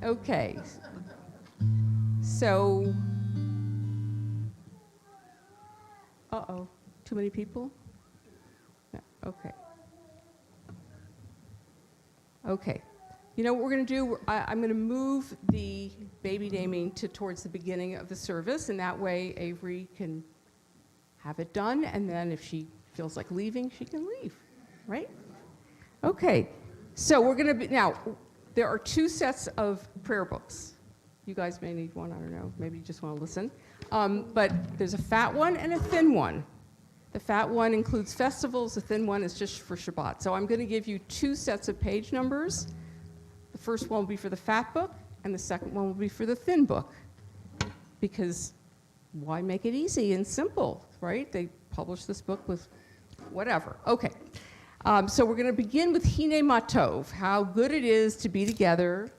Okay. So, uh-oh, too many people? No, okay. Okay. You know what we're going to do? I'm going to move the baby naming towards the beginning of the service, and that way Avery can have it done, and then if she feels like leaving, she can leave, right? Okay. So we're going to be, now, there are two sets of prayer books. You guys may need one, I don't know, maybe you just want to listen. But there's a fat one and a thin one. The fat one includes festivals, the thin one is just for Shabbat. So I'm going to give you two sets of page numbers. The first one will be for the fat book, and the second one will be for the thin book. Because why make it easy and simple, right? They published this book with whatever. Okay. So we're going to begin with Hine Matov, how good it is to be together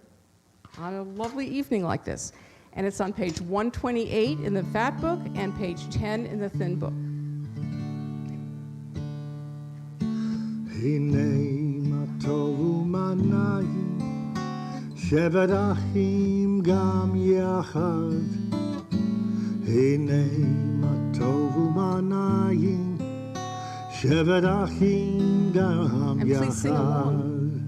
on a lovely evening like this. And it's on page 128 in the fat book and page 10 in the thin book. Hine Matov u'manayim Shevet achim gam yachad Hine Matov u'manayim Shevet achim gam And please sing along.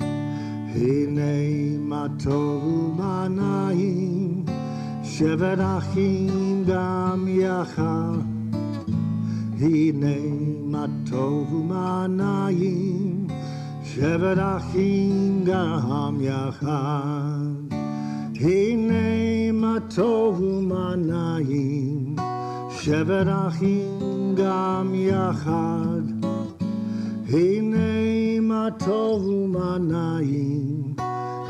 Hine Matov u'manayim Shevet achim gam yachad Hine Matov u'manayim Shevet achim gam yachad Hine Matov u'manayim Shevet achim gam yachad Hine Matov u'manayim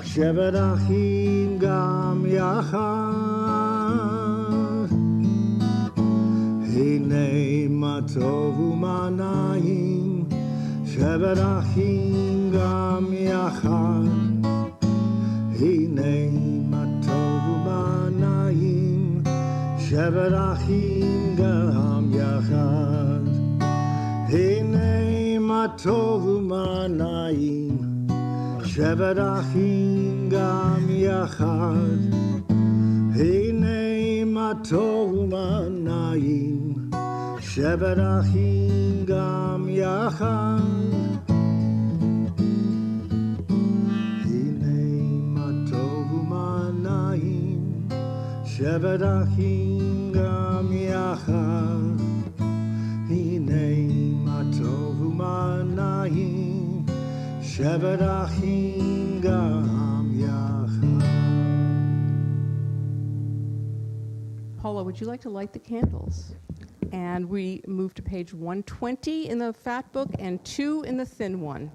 Shevet achim gam yachad Hine Matov u'manayim Shevet achim gam yachad Hine Matov u'manayim Shevet achim gam yachad Hine Matov u'manayim Shevet achim gam yachad Hine Matov u'manayim Shevet achim gam yachad Hine Matov u'manayim Shevet achim gam yachad Hine Matov u'manayim Shevet achim gam yachad. Paula, would you like to light the candles? And we move to page 120 in the fat book and 2 in the thin one.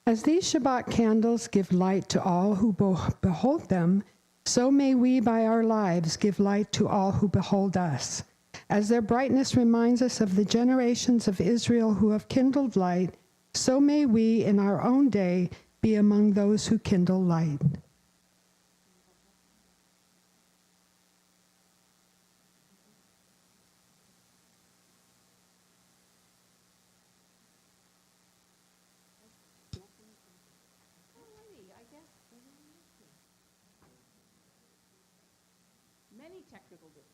As these Shabbat candles give light to all who behold them, so may we by our lives give light to all who behold us. As their brightness reminds us of the generations of Israel who have kindled light, so may we in our own day be among those who kindle light. Many technical difficulties.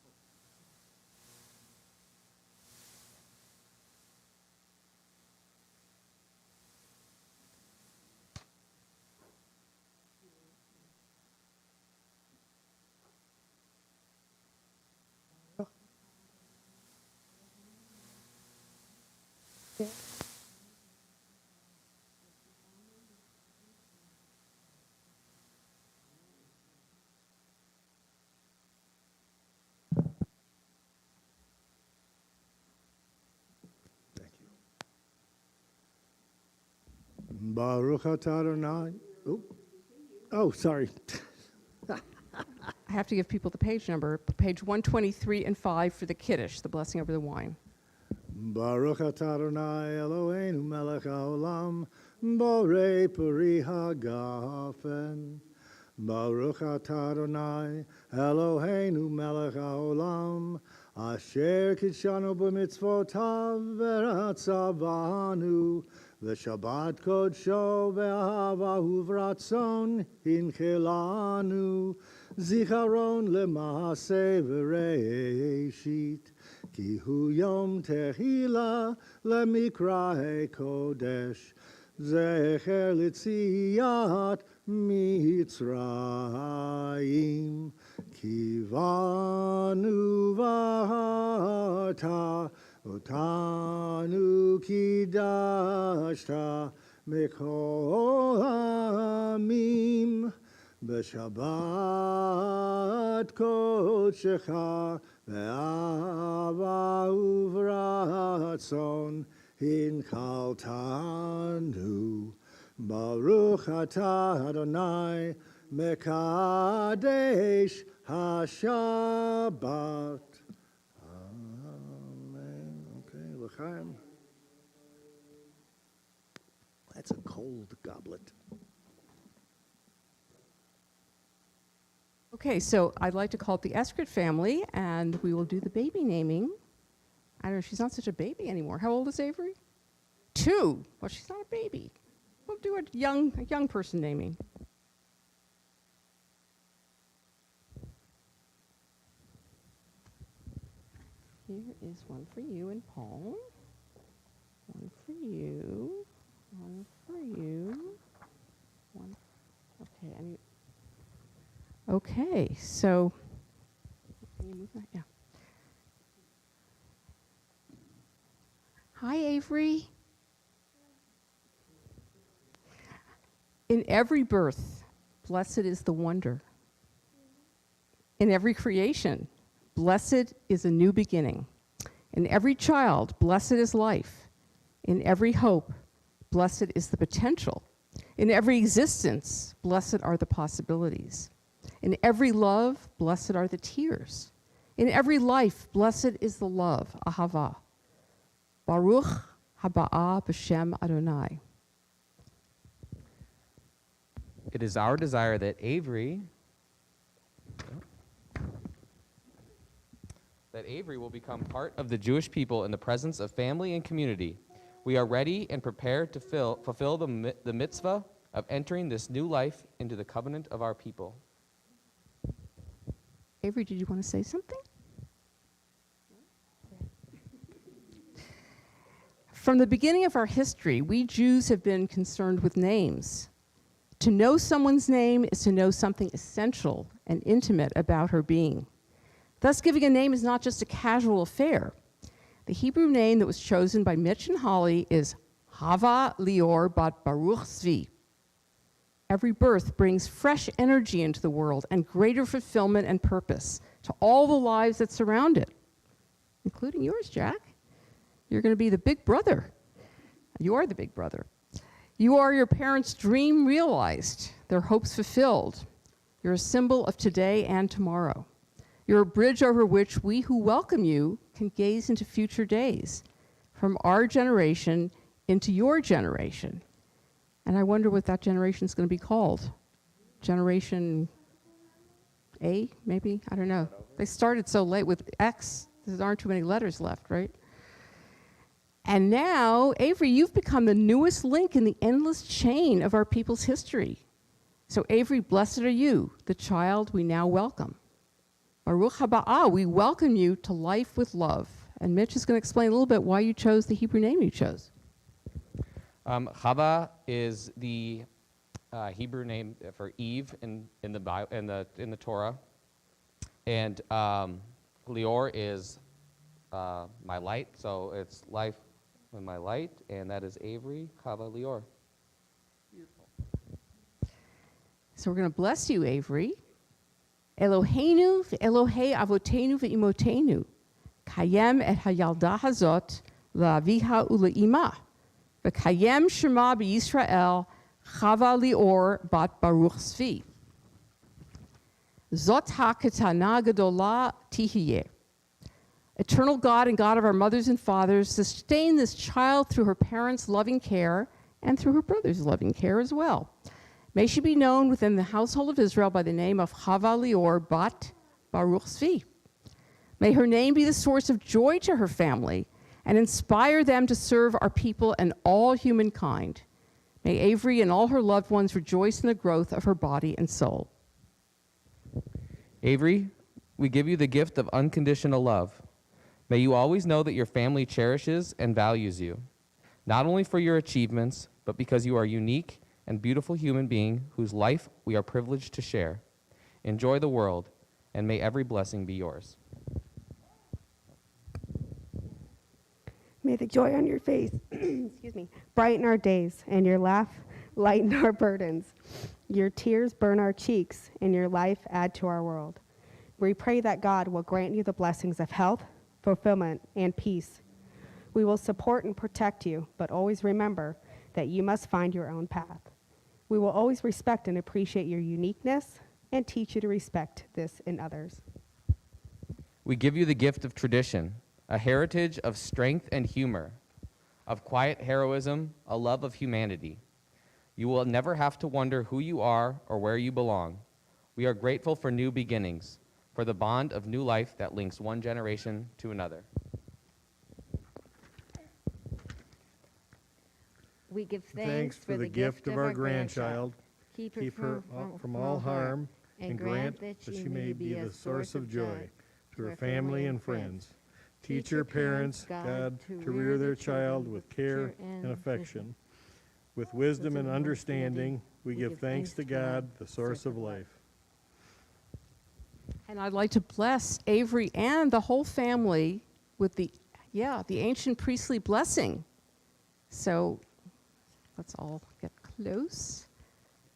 Baruch atah Adonai. Oh. Oh, sorry. I have to give people the page number. Page 123 and 5 for the Kiddush, the blessing over the wine. Baruch atah Adonai Eloheinu melech haolam, borei peri hagafen. Baruch atah Adonai Eloheinu melech haolam, asher kidshanu b'mitzvotav v'ratzavanu, v'shabbat kodsho v'ahavahu v'ratzon hinchilanu, zicharon lema'aseh v'reishit. Ki hu yom tehila lemikra kodesh, zecher litziyat Mitzrayim. Ki vanu v'harta otanu kidashta mikol hamim. B'Shabbat kodshecha ve'ava uvratzon hinchaltanu. Baruch atah Adonai mekadesh haShabbat. Amen. Okay, l'chaim. That's a cold goblet. Okay, so I'd like to call it the Eskert family, and we will do the baby naming. I don't know, she's not such a baby anymore. How old is Avery? 2. Well, she's not a baby. We'll do a young person naming. Here is one for you and Paul. One for you. One for you. One. Okay, and you. Okay, so can you move that? Yeah. Hi, Avery. In every birth, blessed is the wonder. In every creation, blessed is a new beginning. In every child, blessed is life. In every hope, blessed is the potential. In every existence, blessed are the possibilities. In every love, blessed are the tears. In every life, blessed is the love, ahava. Baruch haba'ah b'shem Adonai. It is our desire that Avery will become part of the Jewish people in the presence of family and community. We are ready and prepared to fulfill the mitzvah of entering this new life into the covenant of our people. Avery, did you want to say something? From the beginning of our history, we Jews have been concerned with names. To know someone's name is to know something essential and intimate about her being. Thus, giving a name is not just a casual affair. The Hebrew name that was chosen by Mitch and Holly is Hava Lior Bat Baruch Zvi. Every birth brings fresh energy into the world and greater fulfillment and purpose to all the lives that surround it, including yours, Jack. You're going to be the big brother. You are the big brother. You are your parents' dream realized, their hopes fulfilled. You're a symbol of today and tomorrow. You're a bridge over which we who welcome you can gaze into future days, from our generation into your generation. And I wonder what that generation is going to be called. Generation A, maybe? I don't know. They started so late with X. There aren't too many letters left, right? And now, Avery, you've become the newest link in the endless chain of our people's history. So Avery, blessed are you, the child we now welcome. Baruch haba'ah, we welcome you to life with love. And Mitch is going to explain a little bit why you chose the Hebrew name you chose. Chava is the Hebrew name for Eve in the Torah, and Lior is my light, so it's life with my light, and that is Avery Chava Lior. Beautiful. So we're going to bless you, Avery. Eloheinu ve'Elohei avotenu ve'imotenu, kayem et hayalda hazot la'aviha ule'imah. V'kayem shema b'Yisrael, Chava Lior bat Baruch Zvi. Zot ha-ketana gedola tihiyeh. Eternal God and God of our mothers and fathers, sustain this child through her parents' loving care and through her brother's loving care as well. May she be known within the household of Israel by the name of Chava Lior bat Baruch Zvi. May her name be the source of joy to her family and inspire them to serve our people and all humankind. May Avery and all her loved ones rejoice in the growth of her body and soul. Avery, we give you the gift of unconditional love. May you always know that your family cherishes and values you, not only for your achievements, but because you are a unique and beautiful human being whose life we are privileged to share. Enjoy the world, and may every blessing be yours. May the joy on your face, excuse me, brighten our days, and your laugh lighten our burdens. Your tears burn our cheeks, and your life add to our world. We pray that God will grant you the blessings of health, fulfillment, and peace. We will support and protect you, but always remember that you must find your own path. We will always respect and appreciate your uniqueness and teach you to respect this in others. We give you the gift of tradition, a heritage of strength and humor, of quiet heroism, a love of humanity. You will never have to wonder who you are or where you belong. We are grateful for new beginnings, for the bond of new life that links one generation to another. We give Thanks for the gift of our grandchild. Keep her from all harm, and grant that she may be a source of joy to her family and friends. Teach her parents, God, to rear their child with care and affection. With wisdom and understanding, we give thanks to God, the source of life. And I'd like to bless Avery and the whole family with the ancient priestly blessing. So let's all get close.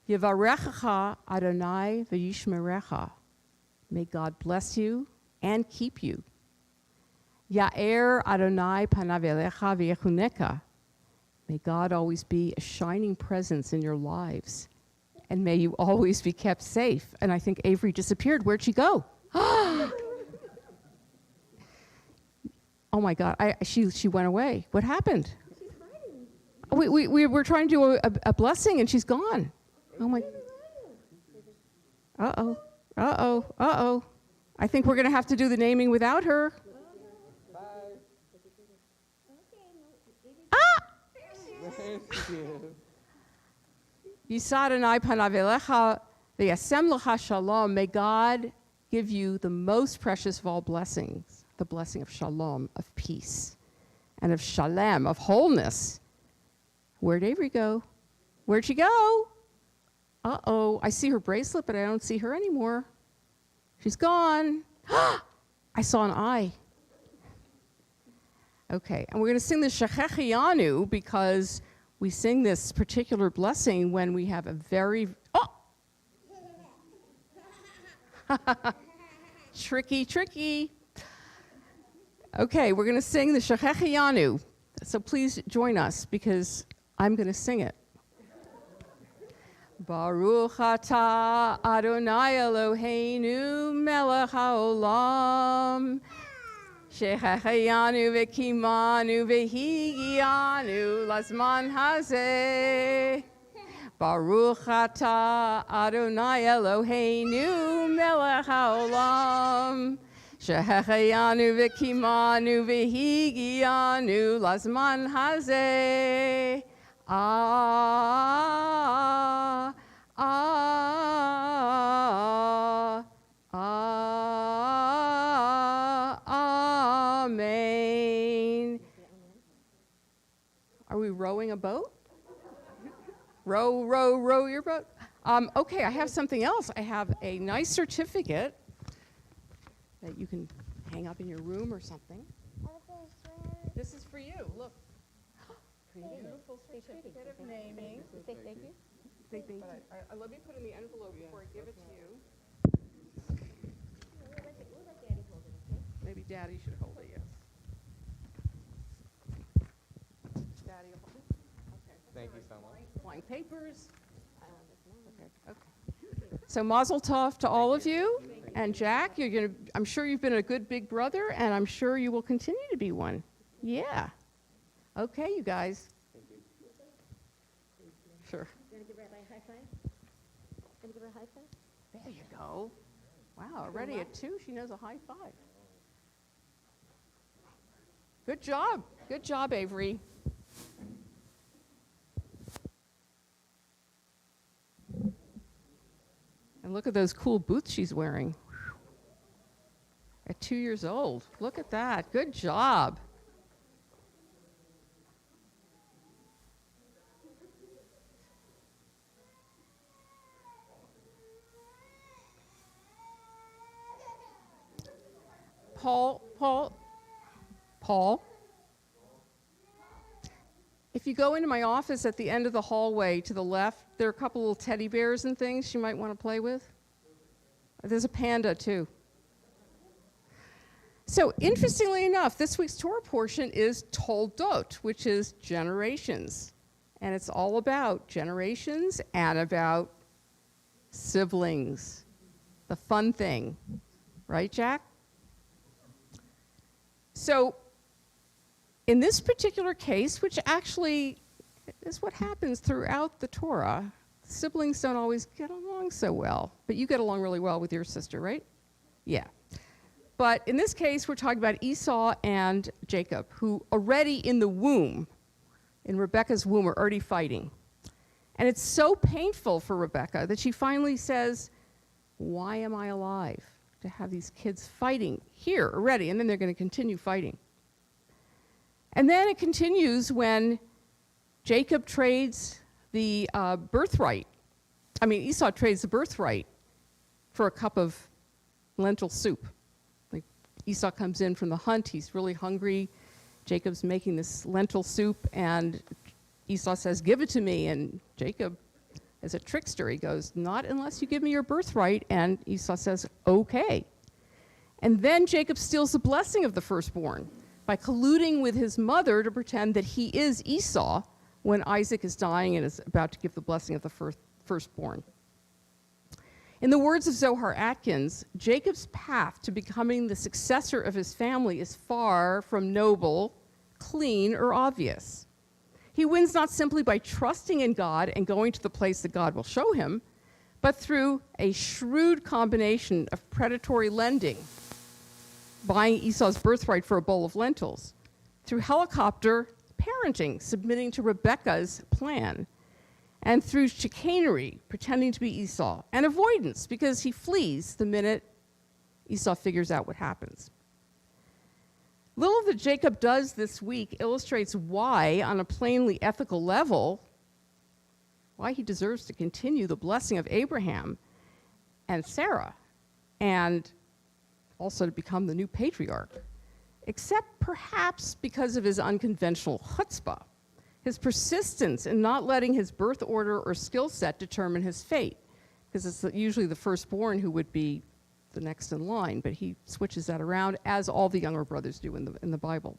Yevarechecha Adonai v'yishmerecha. May God bless you and keep you. Ya'er Adonai panav elecha v'yechuneka. May God always be a shining presence in your lives. And may you always be kept safe. And I think Avery disappeared. Where'd she go? Oh my God, she went away. What happened? We were trying to do a blessing and she's gone. Oh my. Uh-oh. I think we're going to have to do the naming without her. Yisadonai panav elecha v'yasem lecha shalom. May God give you the most precious of all blessings, the blessing of shalom, of peace, and of shalem, of wholeness. Where'd Avery go? Where'd she go? Uh-oh, I see her bracelet, but I don't see her anymore. She's gone. I saw an eye. Okay, and we're going to sing the Shechecheyanu because we sing this particular blessing when we have a very, tricky. Okay, we're going to sing the Shechecheyanu. So please join us because I'm going to sing it. Baruch atah Adonai Eloheinu melech haolam shechecheyanu v'kimanu v'higianu lazman hazeh. Baruch atah Adonai Eloheinu melech haolam shechecheyanu v'kimanu v'higianu lazman hazeh. Amen. Are we rowing a boat? Row your boat. Okay, I have something else. I have a nice certificate that you can hang up in your room or something. This is for you. Look. Beautiful certificate of naming. Thank you. But let me put in the envelope before I give it to you. Maybe Daddy should hold it, yes. Daddy will hold it? Okay. Thank you so much. Blank papers. Okay. So mazel tov to all of you. And Jack, I'm sure you've been a good big brother, and I'm sure you will continue to be one. Yeah. Okay, you guys. Sure. You want to give Rabbi a high five? Want to give her a high five? There you go. Wow, already at 2, she knows a high five. Good job. Good job, Avery. And look at those cool boots she's wearing. At 2 years old. Look at that. Good job. Paul, if you go into my office at the end of the hallway to the left, there are a couple little teddy bears and things you might want to play with. There's a panda, too. So, interestingly enough, this week's Torah portion is Toldot, which is generations. And it's all about generations and about siblings. The fun thing. Right, Jack? So, in this particular case, which actually is what happens throughout the Torah, siblings don't always get along so well. But you get along really well with your sister, right? Yeah. But in this case, we're talking about Esau and Jacob, who already in the womb, in Rebekah's womb, are already fighting. And it's so painful for Rebekah that she finally says, why am I alive? To have these kids fighting here already, and then they're going to continue fighting. And then it continues when Jacob trades the birthright. Esau trades the birthright for a cup of lentil soup. Like Esau comes in from the hunt, he's really hungry. Jacob's making this lentil soup, and Esau says, give it to me. And Jacob, as a trickster, he goes, not unless you give me your birthright. And Esau says, okay. And then Jacob steals the blessing of the firstborn by colluding with his mother to pretend that he is Esau when Isaac is dying and is about to give the blessing of the firstborn. In the words of Zohar Atkins, Jacob's path to becoming the successor of his family is far from noble, clean, or obvious. He wins not simply by trusting in God and going to the place that God will show him, but through a shrewd combination of predatory lending, buying Esau's birthright for a bowl of lentils, through helicopter parenting, submitting to Rebekah's plan, and through chicanery, pretending to be Esau, and avoidance, because he flees the minute Esau figures out what happens. Little that Jacob does this week illustrates why, on a plainly ethical level, why he deserves to continue the blessing of Abraham and Sarah, and also to become the new patriarch, except perhaps because of his unconventional chutzpah, his persistence in not letting his birth order or skill set determine his fate, because it's usually the firstborn who would be the next in line, but he switches that around, as all the younger brothers do in the Bible.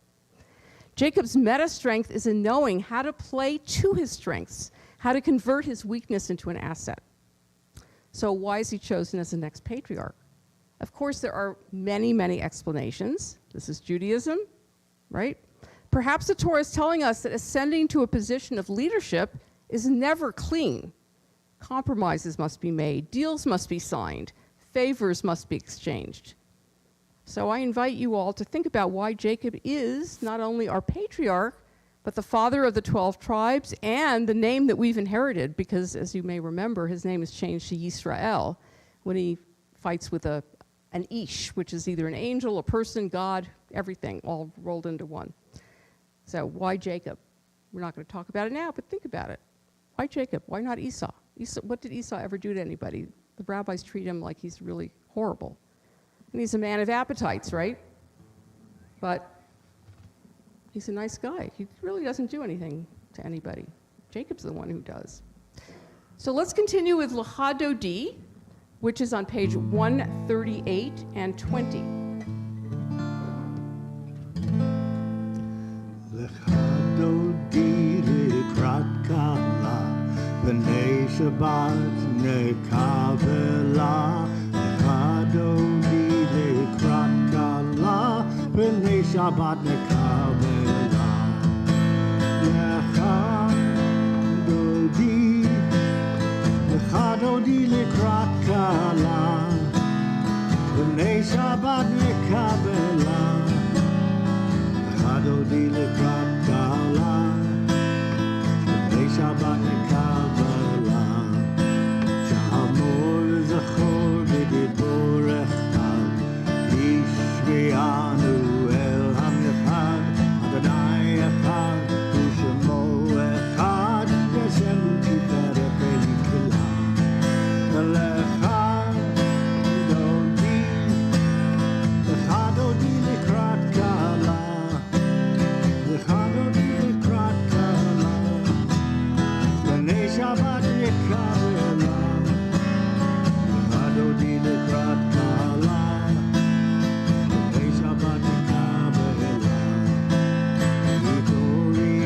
Jacob's meta strength is in knowing how to play to his strengths, how to convert his weakness into an asset. So why is he chosen as the next patriarch? Of course, there are many, many explanations. This is Judaism, right? Perhaps the Torah is telling us that ascending to a position of leadership is never clean. Compromises must be made, deals must be signed, favors must be exchanged. So I invite you all to think about why Jacob is not only our patriarch, but the father of the 12 tribes and the name that we've inherited, because as you may remember, his name is changed to Yisrael when he fights with an Ish, which is either an angel, a person, God, everything, all rolled into one. So why Jacob? We're not going to talk about it now, but think about it. Why Jacob? Why not Esau? What did Esau ever do to anybody? The rabbis treat him like he's really horrible. And he's a man of appetites, right? But he's a nice guy. He really doesn't do anything to anybody. Jacob's the one who does. So let's continue with L'chadodi, which is on page 138 and 20. L'chadodi likrat Shabbat nekabela, Adoni lekrat kala, b'nei Shabbat nekabela. Lecha dodi lekrat kala, b'nei Shabbat nekabela. Lecha dodi lekrat kala, b'nei Shabbat nekabela. Sha'amor zachor v'dibor echad, Yishme'anu el hamechad, Adonai echad, U'shemo echad, Yashem tiferet v'yikela. Lecha dodi, lecha dodi lekrat kala, lecha dodi lekrat kala, b'nei Shabbat nekabela. Lecha dodi lekrat kala, b'nei Shabbat nekabela. Hitori,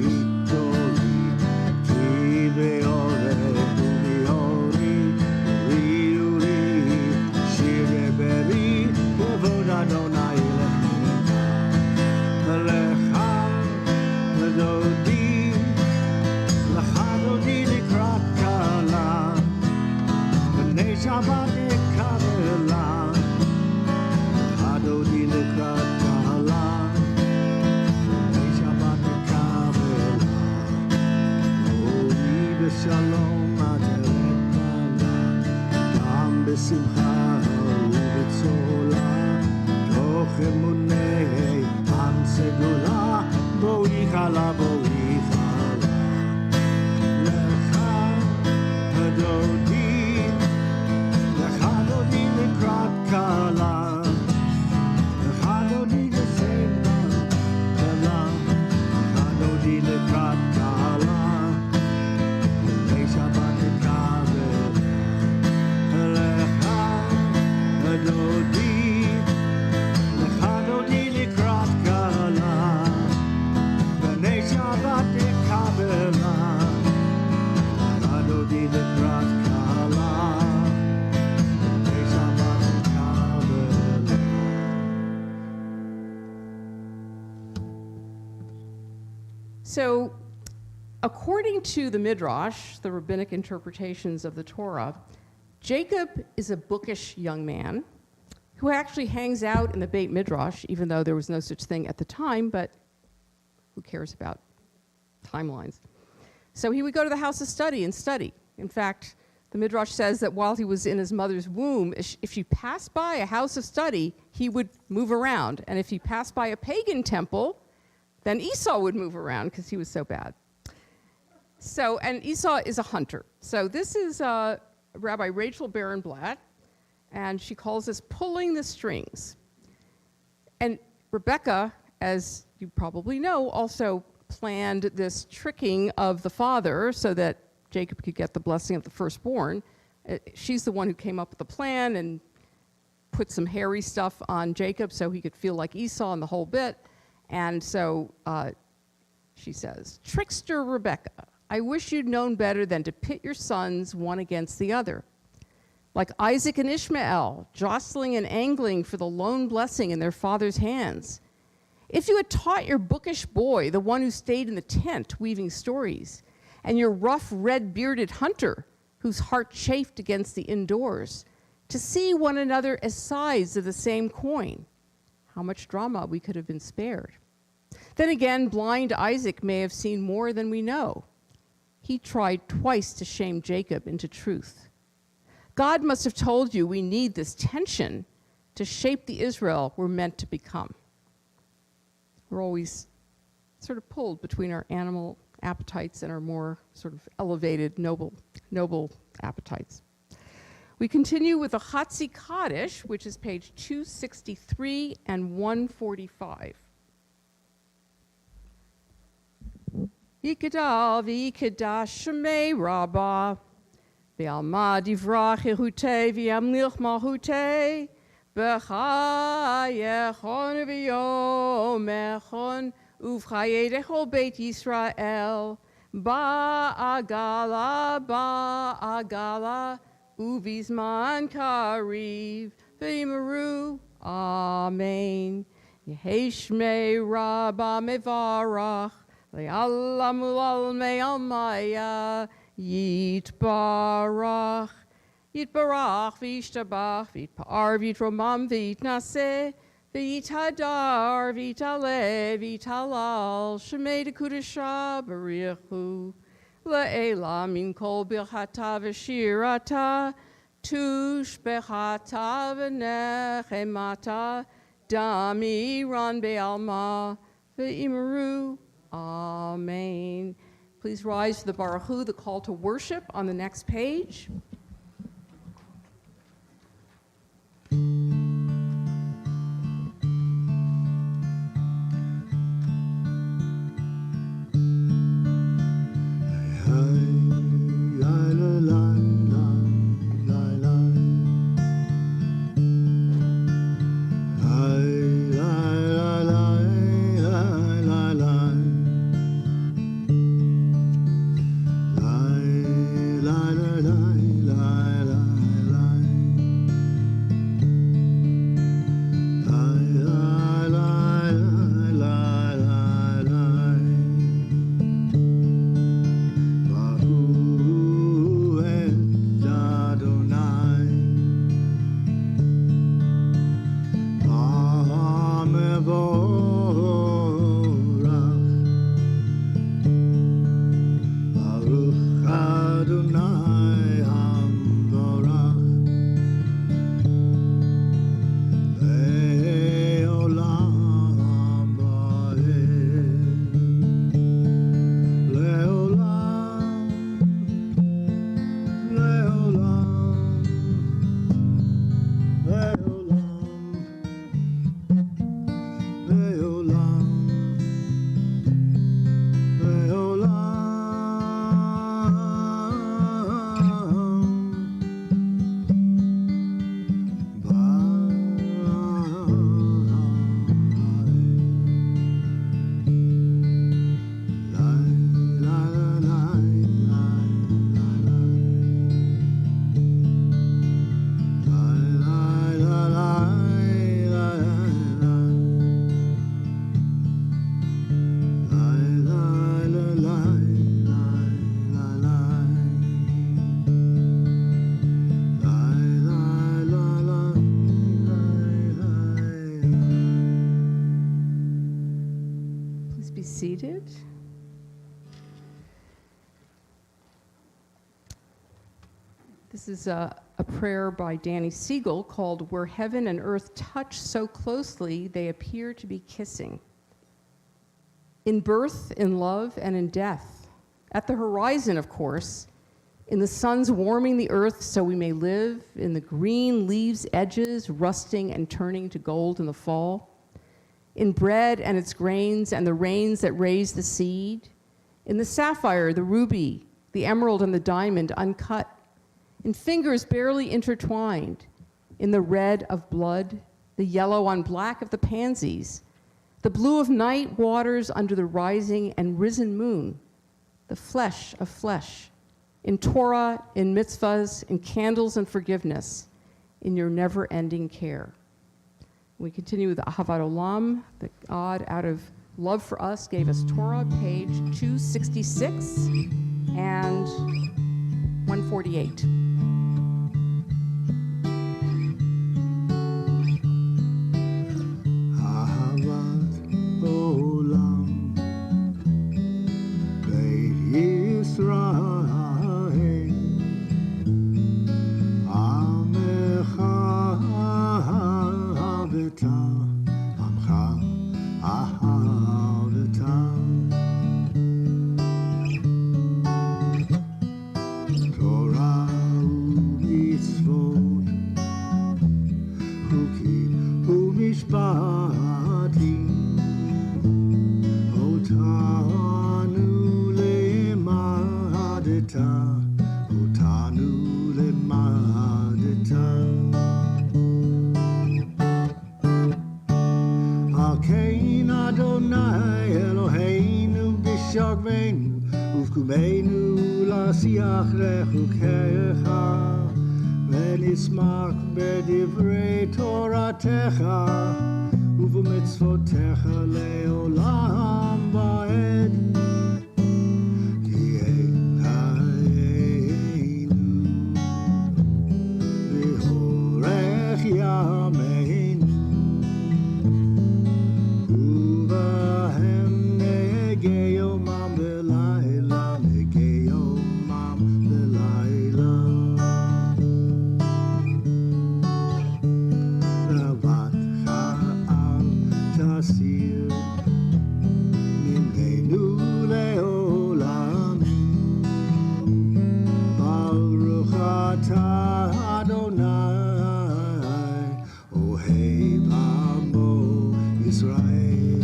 hitori, ki be'oreh u'mi'ori, uri, shire beri, kavod Adonai lecha. Lecha dodi, lecha dodi lekrat kala, b'nei Shabbat nekabela. Lecha dodi lekrat kala, b'nei Shabbat nekabela. Ori b'shalom aderet kala, gam b'simcha u'b'tzola, toch emunei am segula, bo'י chala, bo'י chala. Lecha dodi, lecha dodi lekrat kala, lecha dodi geshem kala, lecha dodi lekrat kala, b'nei Shabbat nekabela. Lecha dodi, lecha dodi lekrat kala, b'nei Shabbat nekabela. Lecha dodi lekrat kala, b'nei Shabbat nekabela. So, according to the Midrash, the rabbinic interpretations of the Torah, Jacob is a bookish young man who actually hangs out in the Beit Midrash, even though there was no such thing at the time, but who cares about timelines? So he would go to the house of study and study. In fact, the Midrash says that while he was in his mother's womb, if she passed by a house of study, he would move around. And if he passed by a pagan temple, then Esau would move around because he was so bad. So, and Esau is a hunter. So this is Rabbi Rachel Barenblatt, and she calls this pulling the strings. And Rebecca, as you probably know, also planned this tricking of the father so that Jacob could get the blessing of the firstborn. She's the one who came up with the plan and put some hairy stuff on Jacob so he could feel like Esau and the whole bit. And so she says, "Trickster Rebecca, I wish you'd known better than to pit your sons one against the other. Like Isaac and Ishmael, jostling and angling for the lone blessing in their father's hands. If you had taught your bookish boy, the one who stayed in the tent weaving stories, and your rough red-bearded hunter, whose heart chafed against the indoors, to see one another as sides of the same coin, how much drama we could have been spared. Then again, blind Isaac may have seen more than we know. He tried twice to shame Jacob into truth. God must have told you we need this tension to shape the Israel we're meant to become." We're always sort of pulled between our animal appetites and our more sort of elevated, noble appetites. We continue with the Chatzi Kaddish, which is page 263 and 145. Yikadal v'yikadash shemei Rabbah, v'alma divrach yehutei v'yamlich malhutei, v'chayechon v'yomechon uv'chayei dechol Beit Yisrael, Ba'agala, Uvizman Kariv, V'imaru, Amen. Yeheshmei Rabba Mevarach, Le'alamu Almei Almaya, Yitbarach, Yitbarach, V'ishtabach, V'itpar, V'itromam, V'itnaseh, V'yitadar, V'itale, V'yitalal, Shemei Dekudesha, Barichu, Le'ela min kol birchata v'shirata, tushbechata v'nechemata, dami ran be'alma, v'imaru, amen. Please rise for the Baruchu, the call to worship on the next page. Seated. This is a prayer by Danny Siegel called Where Heaven and Earth Touch So Closely They Appear to Be Kissing. In birth, in love, and in death. At the horizon, of course, in the sun's warming the earth so we may live, in the green leaves' edges rusting and turning to gold in the fall. In bread and its grains and the rains that raise the seed, in the sapphire, the ruby, the emerald, and the diamond uncut, in fingers barely intertwined, in the red of blood, the yellow on black of the pansies, the blue of night waters under the rising and risen moon, the flesh of flesh, in Torah, in mitzvahs, in candles and forgiveness, in your never-ending care. We continue with Ahavat Olam, that God, out of love for us, gave us Torah, page 266 and 148. Ahavat Olam, Beit Yisrael, Amecha Ahaveta, Amcha Ahaveta. Torah u'mitzvot, Chukim u'mishpatim, Otanu le'madeta, Otanu le'madeta. Alkein Adonai Eloheinu b'shagvenu, קומנו לשיח רחוקיך, ונשמח בדברי תורתך, ובמצוותיך לעולם ועד. תהיה חיינו, ואורך ימינו, ובהם נגי יומם ולילה, נגי יומם ולילה. רבתך אל תסיר ממנו לעולם. ברוך אתה אדוני, אוהב עמו ישראל.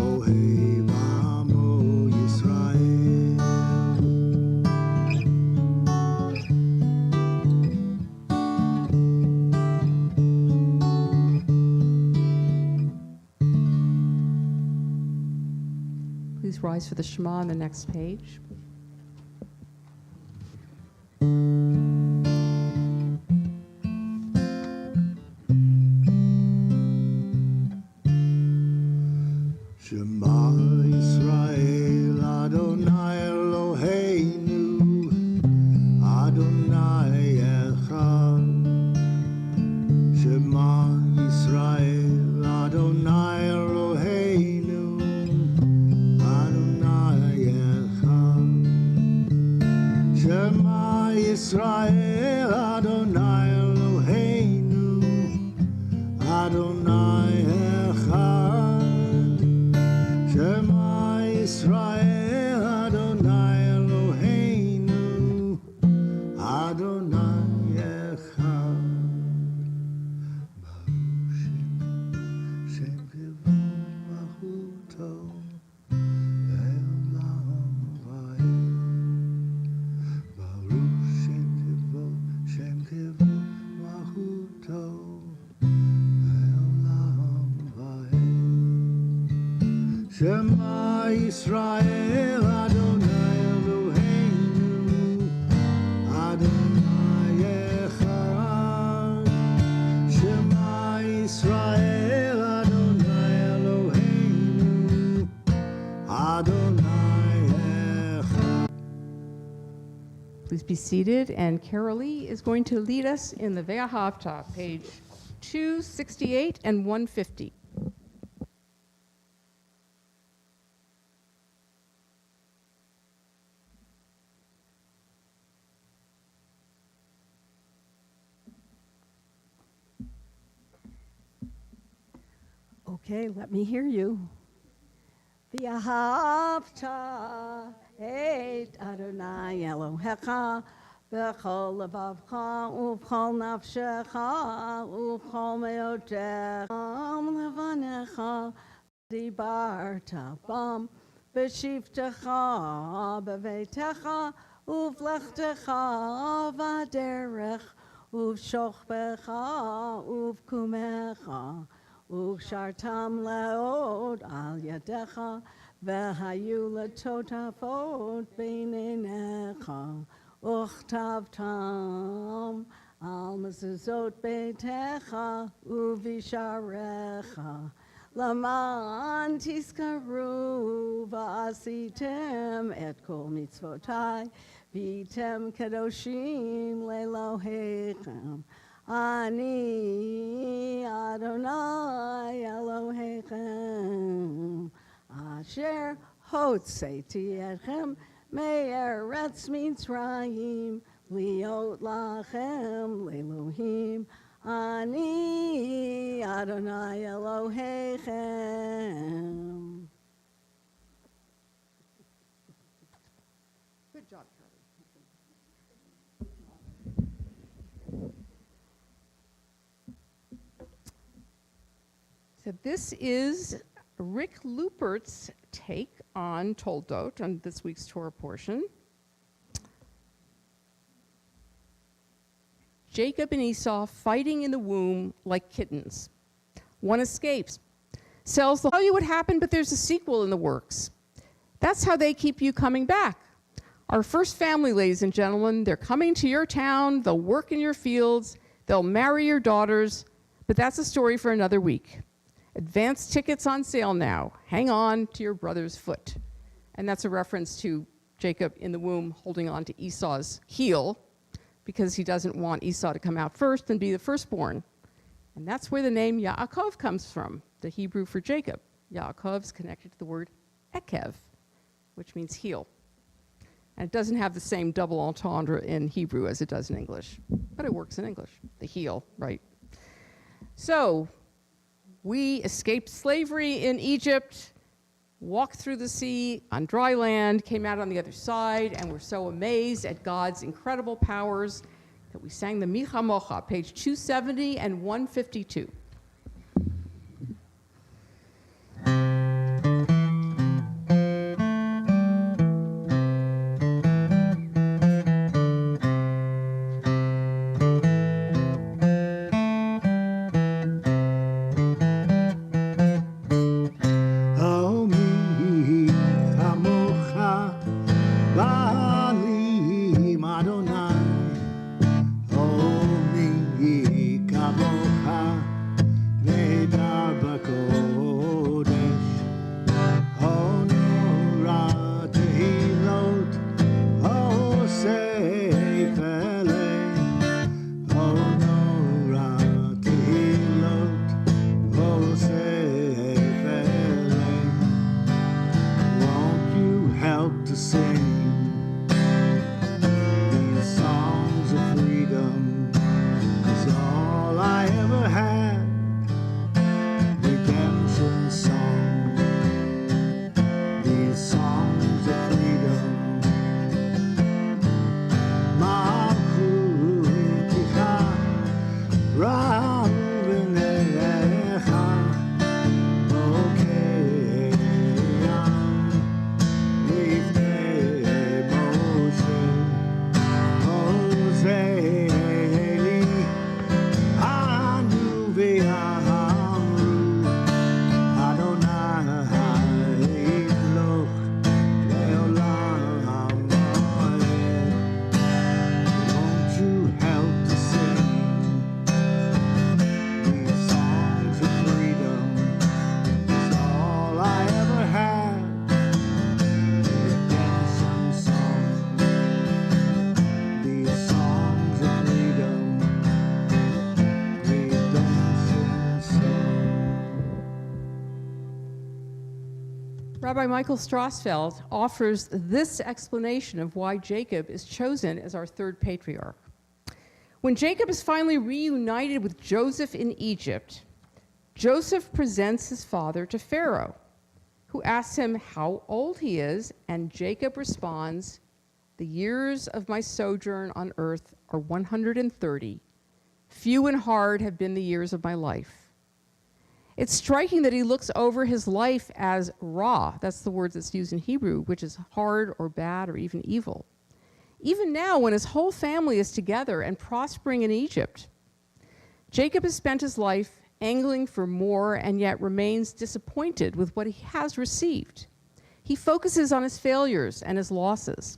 אוהב עמו ישראל. Please rise for the Shema on the next page. Shema Yisrael, Adonai Eloheinu, Adonai Echad. Shema Yisrael, Adonai Eloheinu, Adonai Echad. Shema Yisrael, Adonai Eloheinu, Adonai Echad. Shema Yisrael, Adonai Eloheinu, Adonai Echad. Baruch Shem Kivod Malchuto, Le'olam Va'ed. Baruch Shem Kivod Malchuto, Le'olam Va'ed. Shema Yisrael, Adonai Eloheinu, Adonai Echad. Shema Yisrael, Adonai Eloheinu, Adonai Echad. Please be seated, and Carolee is going to lead us in the Ve'ahavta, page 268 and 150. Okay, let me hear you. V'ahavta et Adonai Elohecha b'chol levavcha u'b'chol nafshecha u'b'chol meotecha levanecha dibarta bam b'shivtecha b'veitecha u'v'lechtecha v'derech u'v'shochbecha u'v'kumecha Uvshartam leod al yadecha, vehayu letotafot beinenecha, uchtavtam al mezuzot beitecha, uvisharecha, laman tiskaru va'asitem et kol mitzvotai, vitem kadoshim lelohechem. Ani Adonai Elohechem Asher Hotzeti Etchem Me'eretz Mitzrayim Liot Lachem Le'Elohim Ani Adonai Elohechem. Good job, So this is Rick Lupert's take on Toldot, on this week's Torah portion. Jacob and Esau fighting in the womb like kittens. One escapes. sells the, tell you what happened, but there's a sequel in the works. That's how they keep you coming back. Our first family, ladies and gentlemen, they're coming to your town, they'll work in your fields, they'll marry your daughters, but that's a story for another week. Advance tickets on sale now. Hang on to your brother's foot. And that's a reference to Jacob in the womb holding on to Esau's heel because he doesn't want Esau to come out first and be the firstborn. And that's where the name Yaakov comes from, the Hebrew for Jacob. Yaakov's connected to the word ekev, which means heel. And it doesn't have the same double entendre in Hebrew as it does in English, but it works in English, the heel, right? So we escaped slavery in Egypt, walked through the sea on dry land, came out on the other side, and were so amazed at God's incredible powers that we sang the Micha Mocha, page 270 and 152. Rabbi Michael Strassfeld offers this explanation of why Jacob is chosen as our third patriarch. When Jacob is finally reunited with Joseph in Egypt, Joseph presents his father to Pharaoh, who asks him how old he is, and Jacob responds, "The years of my sojourn on earth are 130. Few and hard have been the years of my life." It's striking that he looks over his life as ra, that's the word that's used in Hebrew, which is hard or bad or even evil. Even now, when his whole family is together and prospering in Egypt, Jacob has spent his life angling for more and yet remains disappointed with what he has received. He focuses on his failures and his losses.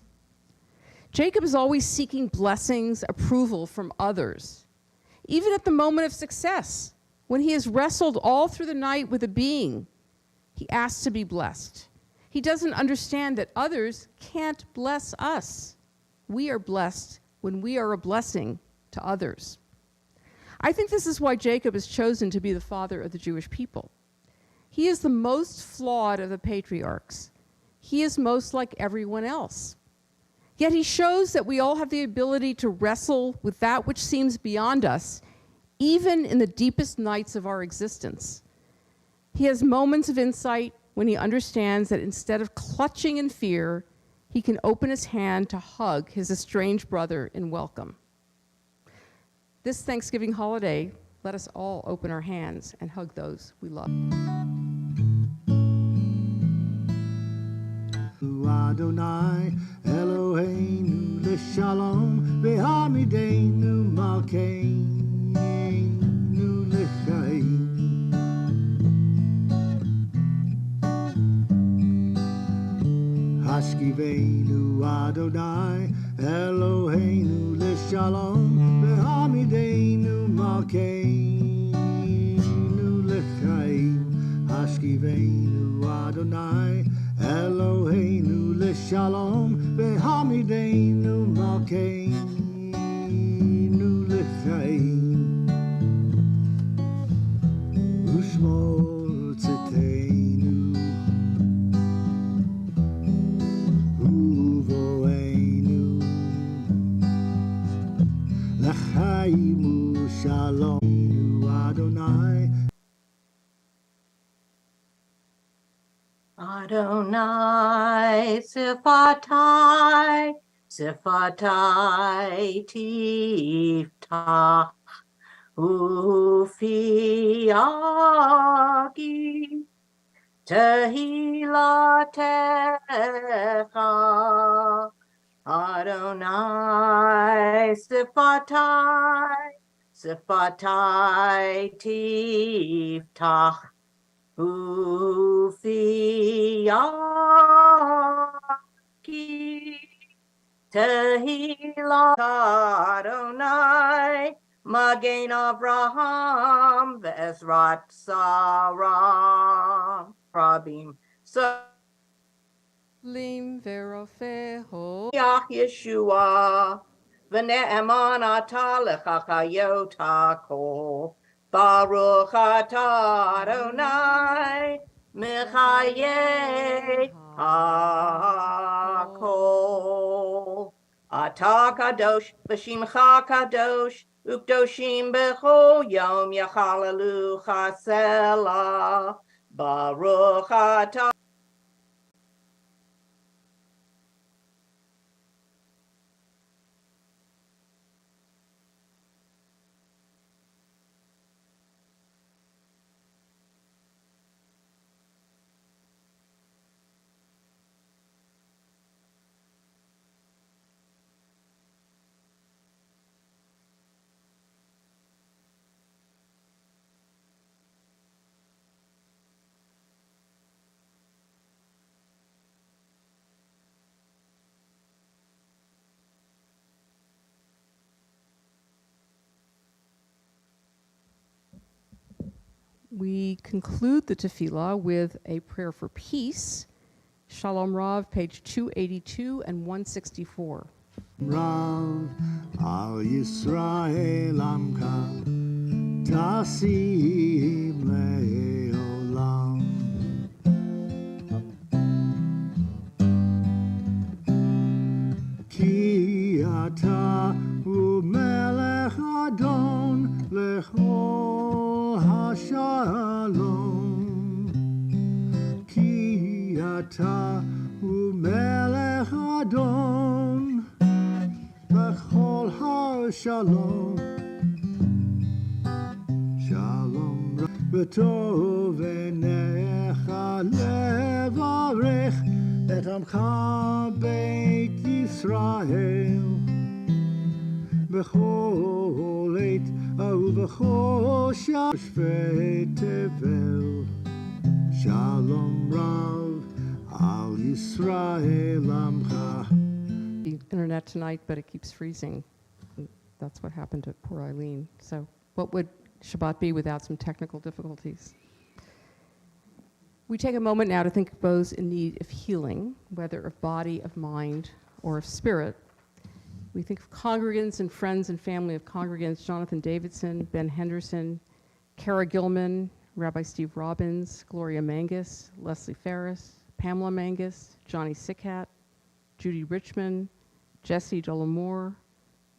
Jacob is always seeking blessings, approval from others. Even at the moment of success, when he has wrestled all through the night with a being, he asks to be blessed. He doesn't understand that others can't bless us. We are blessed when we are a blessing to others. I think this is why Jacob is chosen to be the father of the Jewish people. He is the most flawed of the patriarchs. He is most like everyone else. Yet he shows that we all have the ability to wrestle with that which seems beyond us, even in the deepest nights of our existence. He has moments of insight when he understands that instead of clutching in fear, he can open his hand to hug his estranged brother in welcome. This Thanksgiving holiday, let us all open our hands and hug those we love. Adonai Eloheinu l'shalom ve'amideinu malkeinu l'chaim Ashkivenu Adonai Eloheinu Leshalom Ve'amidenu Malkeinu Lechaim Ashkivenu Adonai Eloheinu Leshalom Ve'amidenu Malkeinu Lechaim Ushmol Tziteinu Uvoeinu L'chaimu Shalom Adonai Adonai Sifatai, Sifatai Tiftach, Ufi Agi, Tehilatecha, Adonai Sifatai, Sifatai Tiftach, Ufiyaki Tehila Adonai Magen Avraham Ve'ezrat Sarah Rabim Lim verofeho. Yach Yeshua V'ne'eman ata lechachayot kol Baruch atah Adonai Mechayeh hakol Atah kadosh v'shimcha kadosh Ukdoshim b'chol yom yachalalu chasela Baruch atah We conclude the tefillah with a prayer for peace. Shalom Rav, page 282 and 164. Rav Al Yisrael Amka Tasim Leolam Ki Ata Umelech Adon Lechol HaShalom Ki Ata Umelech Adon Lechol HaShalom Shalom B'tov Enecha Levarech Et Amcha Beit Yisrael B'chol Eit Ub'chol Shvei Tevel Shalom Rav Al Yisrael Amcha The internet tonight, but it keeps freezing. That's what happened to poor Eileen. So what would Shabbat be without some technical difficulties? We take a moment now to think of those in need of healing, whether of body, of mind, or of spirit. We think of congregants and friends and family of congregants, Jonathan Davidson, Ben Henderson, Kara Gilman, Rabbi Steve Robbins, Gloria Mangus, Leslie Ferris, Pamela Mangus, Johnny Sickhat, Judy Richmond, Jesse Dollamore,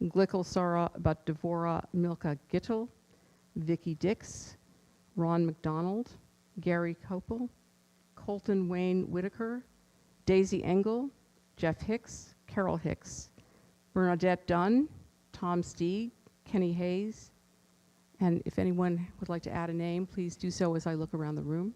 Glickle Sarah Bat Devora Milka Gittel, Vicki Dix, Ron McDonald, Gary Copel, Colton Wayne Whitaker, Daisy Engel, Jeff Hicks, Carol Hicks, Bernadette Dunn, Tom Steed, Kenny Hayes, and if anyone would like to add a name, please do so as I look around the room.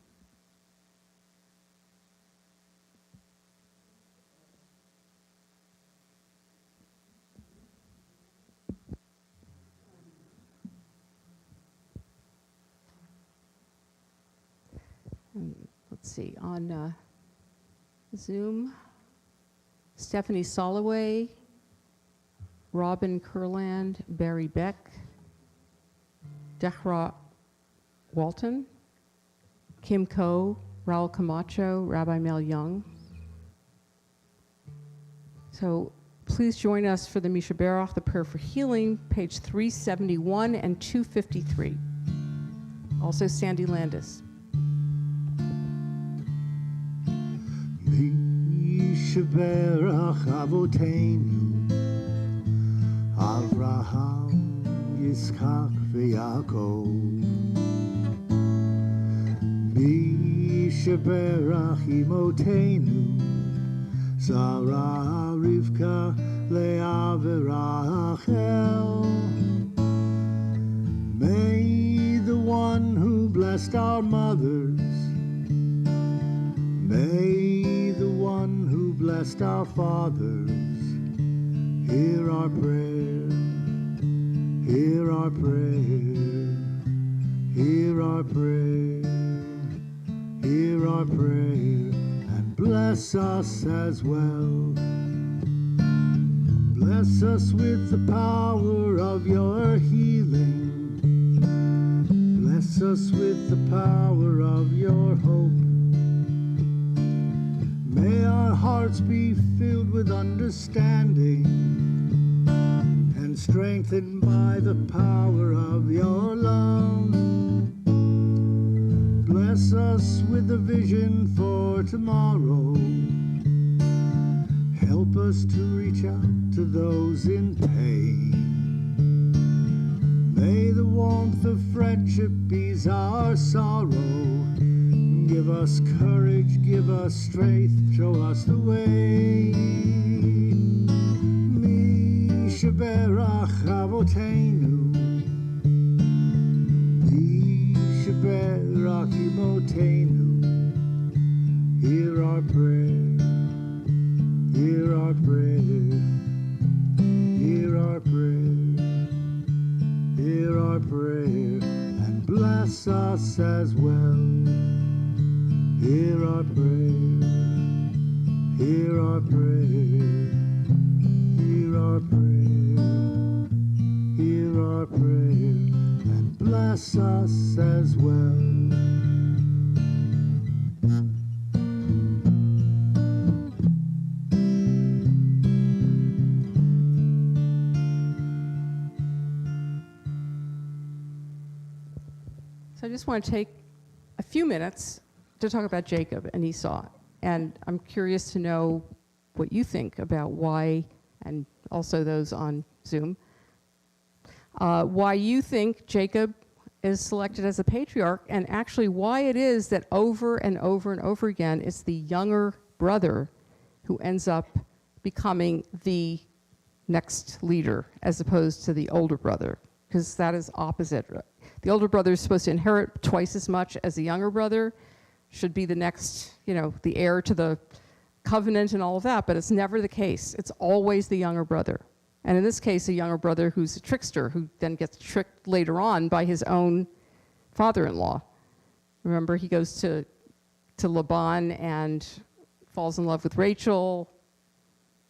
Let's see, on Zoom, Stephanie Soloway, Robin Kurland, Barry Beck, Dechra Walton, Kim Ko, Raul Camacho, Rabbi Mel Young. So please join us for the Misha Baruch, the Prayer for Healing, page 371 and 253. Also Sandy Landis. Misha Baruch Avoteinu, Avraham, Yitzchak, v'Yaakov. Misha Baruch Imotenu, Sarah, Rivka, Leah, v'Rachel. May the one who blessed our mothers, may the one who blessed our fathers, hear our prayer, hear our prayer, hear our prayer, hear our prayer, and bless us as well. Bless us with the power of your healing. Bless us with the power of your hope. May our hearts be filled with understanding and strengthened by the power of your love. Bless us with a vision for tomorrow. Help us to reach out to those in pain. May the warmth of friendship ease our sorrow. Give us courage, give us strength, show us the way. Misha Baruch Avoteinu, Misha Baruch Imotenu. Hear our prayer, hear our prayer, hear our prayer, hear our prayer, and bless us as well. Hear our prayer, hear our prayer, hear our prayer, hear our prayer, and bless us as well. So I just want to take a few minutes to talk about Jacob and Esau. And I'm curious to know what you think about why, and also those on Zoom, why you think Jacob is selected as a patriarch, and actually why it is that over and over and over again, it's the younger brother who ends up becoming the next leader as opposed to the older brother, because that is opposite. The older brother is supposed to inherit twice as much as the younger brother, should be the next, the heir to the covenant and all of that, but it's never the case. It's always the younger brother. And in this case, a younger brother who's a trickster, who then gets tricked later on by his own father-in-law. Remember, he goes to Laban and falls in love with Rachel.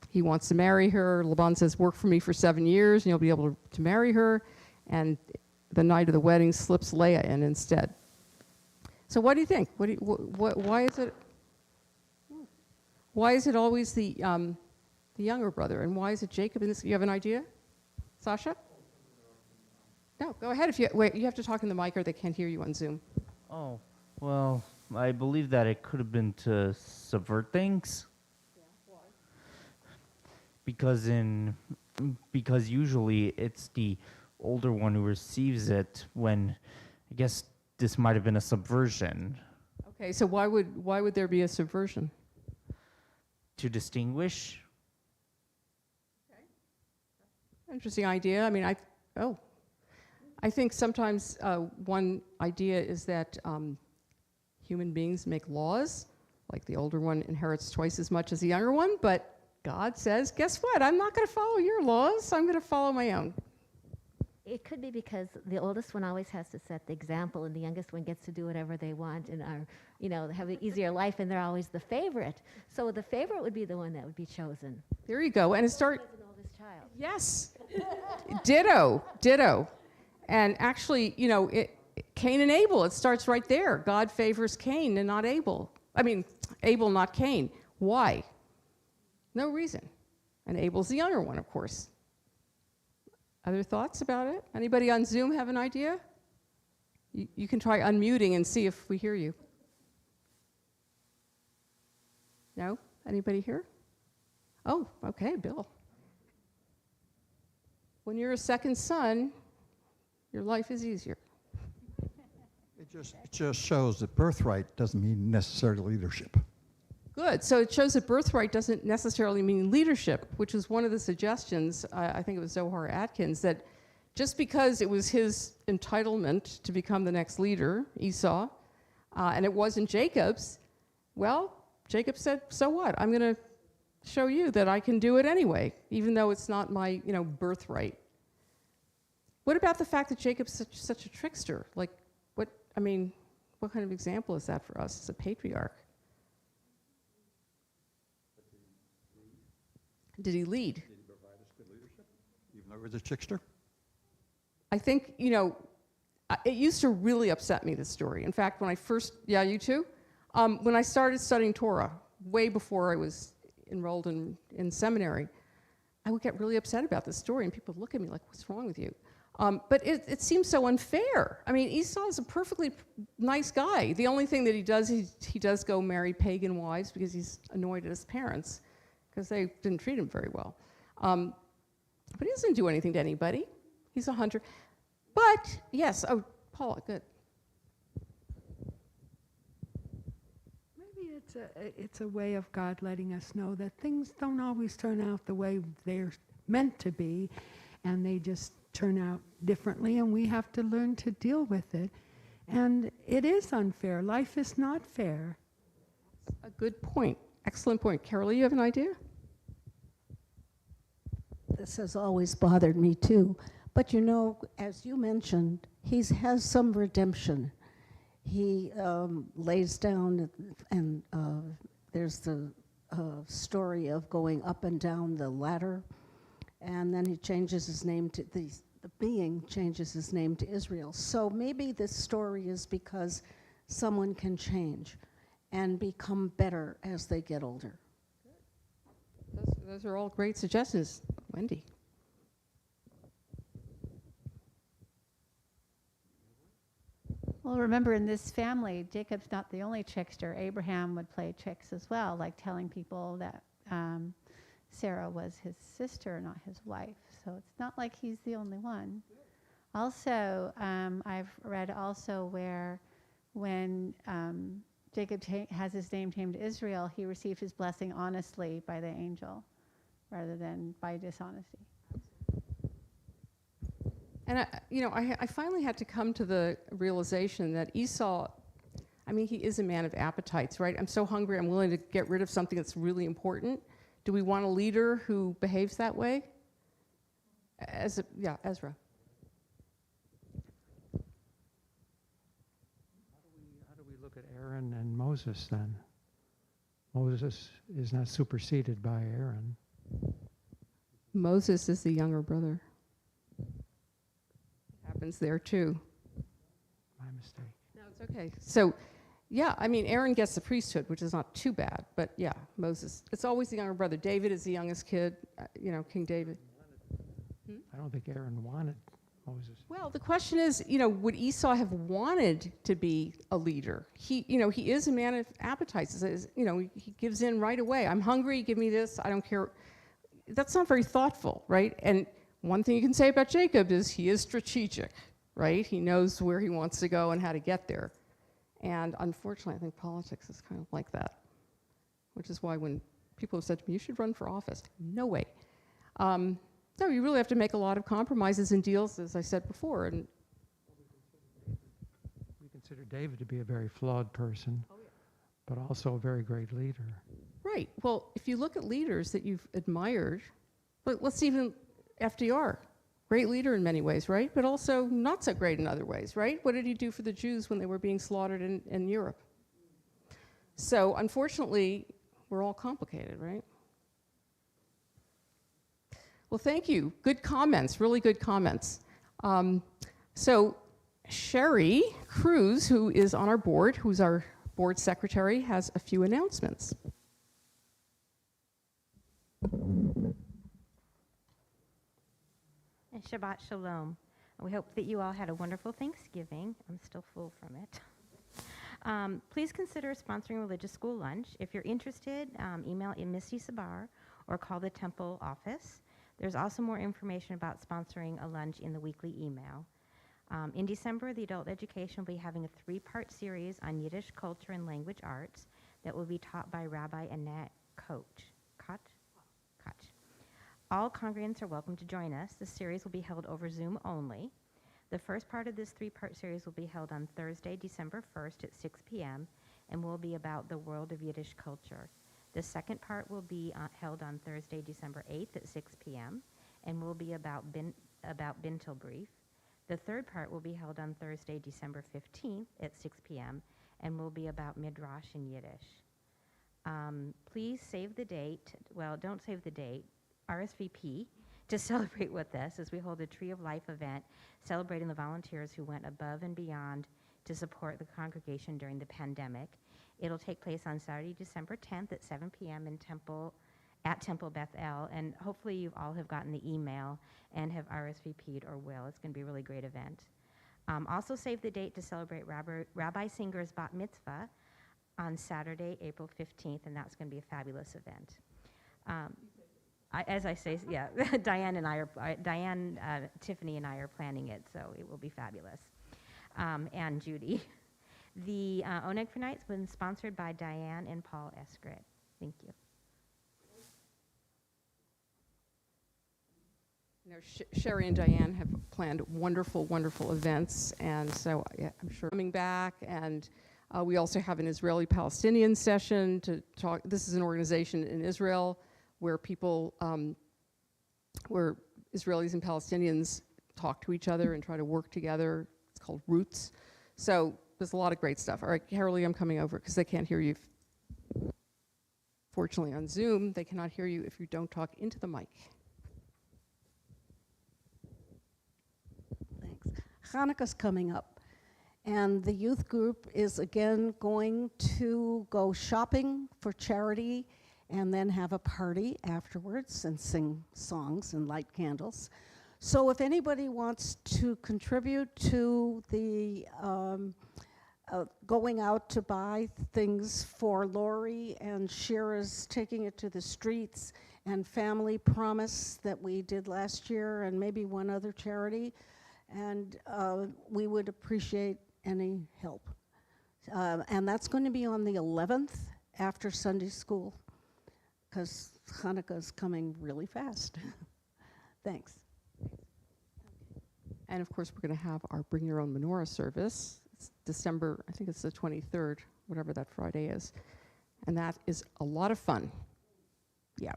He wants to marry her. Laban says, work for me for 7 years and you'll be able to marry her. And the night of the wedding slips Leah in instead. So what do you think? Why is it always the younger brother, and why is it Jacob in this? You have an idea, Sasha? No, go ahead. You have to talk in the mic, or they can't hear you on Zoom. Oh, well, I believe that it could have been to subvert things. Yeah, why? Because usually it's the older one who receives it, when I guess this might have been a subversion. Okay, so why would there be a subversion? To distinguish. Okay. Interesting idea. I mean, I think sometimes one idea is that human beings make laws, like the older one inherits twice as much as the younger one, but God says, guess what? I'm not going to follow your laws. I'm going to follow my own. It could be because the oldest one always has to set the example, and the youngest one gets to do whatever they want and are, have an easier life, and they're always the favorite. So the favorite would be the one that would be chosen. There you go. And it As an oldest child. yes. Ditto. And actually, Cain and Abel, it starts right there. God favors Cain and not Abel. I mean, Abel, not Cain. Why? No reason. And Abel's the younger one, of course. Other thoughts about it? Anybody on Zoom have an idea? You can try unmuting and see if we hear you. No? Anybody here? Oh, okay, Bill. When you're a second son, your life is easier. It just shows that birthright doesn't mean necessarily leadership. Good. So it shows that birthright doesn't necessarily mean leadership, which is one of the suggestions, I think it was Zohar Atkins, that just because it was his entitlement to become the next leader, Esau, and it wasn't Jacob's, well, Jacob said, so what? I'm going to show you that I can do it anyway, even though it's not my, birthright. What about the fact that Jacob's such a trickster? Like, what kind of example is that for us as a patriarch? Did he lead? Did he provide us good leadership, even though he was a trickster? I think, it used to really upset me, this story. In fact, when I first, you too? When I started studying Torah, way before I was enrolled in seminary, I would get really upset about this story, and people would look at me like, what's wrong with you? But it seems so unfair. I mean, Esau is a perfectly nice guy. The only thing that he does go marry pagan wives because he's annoyed at his parents, because they didn't treat him very well. But he doesn't do anything to anybody. He's a hunter. But, yes, Paula, good. Maybe it's a way of God letting us know that things don't always turn out the way they're meant to be, and they just turn out differently, and we have to learn to deal with it. And it is unfair. Life is not fair. A good point. Excellent point. Carol, you have an idea? This has always bothered me too. But as you mentioned, he has some redemption. He lays down, and there's the story of going up and down the ladder, and then he changes his name to the being changes his name to Israel. So maybe this story is because someone can change and become better as they get older. Those are all great suggestions. Wendy. Well, remember, in this family, Jacob's not the only trickster. Abraham would play tricks as well, like telling people that Sarah was his sister, not his wife. So it's not like he's the only one. Also, I've read also where when Jacob has his name changed to Israel, he received his blessing honestly by the angel rather than by dishonesty. And I finally had to come to the realization that Esau, he is a man of appetites, right? I'm so hungry, I'm willing to get rid of something that's really important. Do we want a leader who behaves that way? Ezra. How do we look at Aaron and Moses then? Moses is not superseded by Aaron. Moses is the younger brother. Happens there too. My mistake. No, it's okay. So, Aaron gets the priesthood, which is not too bad. But Moses. It's always the younger brother. David is the youngest kid. King David. I don't think Aaron wanted Moses. Well, the question is, would Esau have wanted to be a leader? He is a man of appetites. He gives in right away. I'm hungry. Give me this. I don't care. That's not very thoughtful, right? And one thing you can say about Jacob is he is strategic, right? He knows where he wants to go and how to get there. And unfortunately, I think politics is kind of like that, which is why when people have said to me, you should run for office, no way. No, you really have to make a lot of compromises and deals, as I said before. And we consider David to be a very flawed person, but also a very great leader. Right. Well, if you look at leaders that you've admired, let's even FDR, great leader in many ways, right? But also not so great in other ways, right? What did he do for the Jews when they were being slaughtered in Europe? So unfortunately, we're all complicated, right? Well, thank you. Good comments, really good comments. So Sherry Cruz, who is on our board, who's our board secretary, has a few announcements. And Shabbat Shalom. We hope that you all had a wonderful Thanksgiving. I'm still full from it. Please consider sponsoring religious school lunch. If you're interested, email Missy Sabar or call the temple office. There's also more information about sponsoring a lunch in the weekly email. In December, the adult education will be having a 3-part series on Yiddish culture and language arts that will be taught by Rabbi Annette Koch. All congregants are welcome to join us. The series will be held over Zoom only. The first part of this 3-part series will be held on Thursday, December 1st at 6 p.m. and will be about the world of Yiddish culture. The second part will be held on Thursday, December 8th at 6 p.m. and will be about Bintel Brief. The third part will be held on Thursday, December 15th at 6 p.m. and will be about Midrash in Yiddish. Please save the date. Well, don't save the date. RSVP to celebrate with us as we hold a Tree of Life event celebrating the volunteers who went above and beyond to support the congregation during the pandemic. It'll take place on Saturday, December 10th at 7 p.m. at Temple Beth El, and hopefully you all have gotten the email and have RSVP'd or will. It's going to be a really great event. Also save the date to celebrate Rabbi Singer's Bat Mitzvah on Saturday, April 15th, and that's going to be a fabulous event. As I say, yeah, Diane, Tiffany, and I are planning it, so it will be fabulous. And Judy. The Oneg for Night's been sponsored by Diane and Paul Eskrit. Thank you. You know, Sherry and Diane have planned wonderful, wonderful events, and so I'm sure coming back. And we also have an Israeli-Palestinian session to talk. This is an organization in Israel where people, where Israelis and Palestinians talk to each other and try to work together. It's called Roots. So there's a lot of great stuff. All right, Carolee, I'm coming over because they can't hear you. Fortunately, on Zoom, they cannot hear you if you don't talk into the mic. Thanks. Hanukkah's coming up, and the youth group is again going to go shopping for charity and then have a party afterwards and sing songs and light candles. So if anybody wants to contribute to the going out to buy things for Lori and Shira's taking it to the streets and Family Promise that we did last year and maybe one other charity, and we would appreciate any help. And that's going to be on the 11th after Sunday school, because Hanukkah is coming really fast. Thanks. And of course, we're going to have our Bring Your Own Menorah service. It's December, I think it's the 23rd, whatever that Friday is. And that is a lot of fun. Yeah.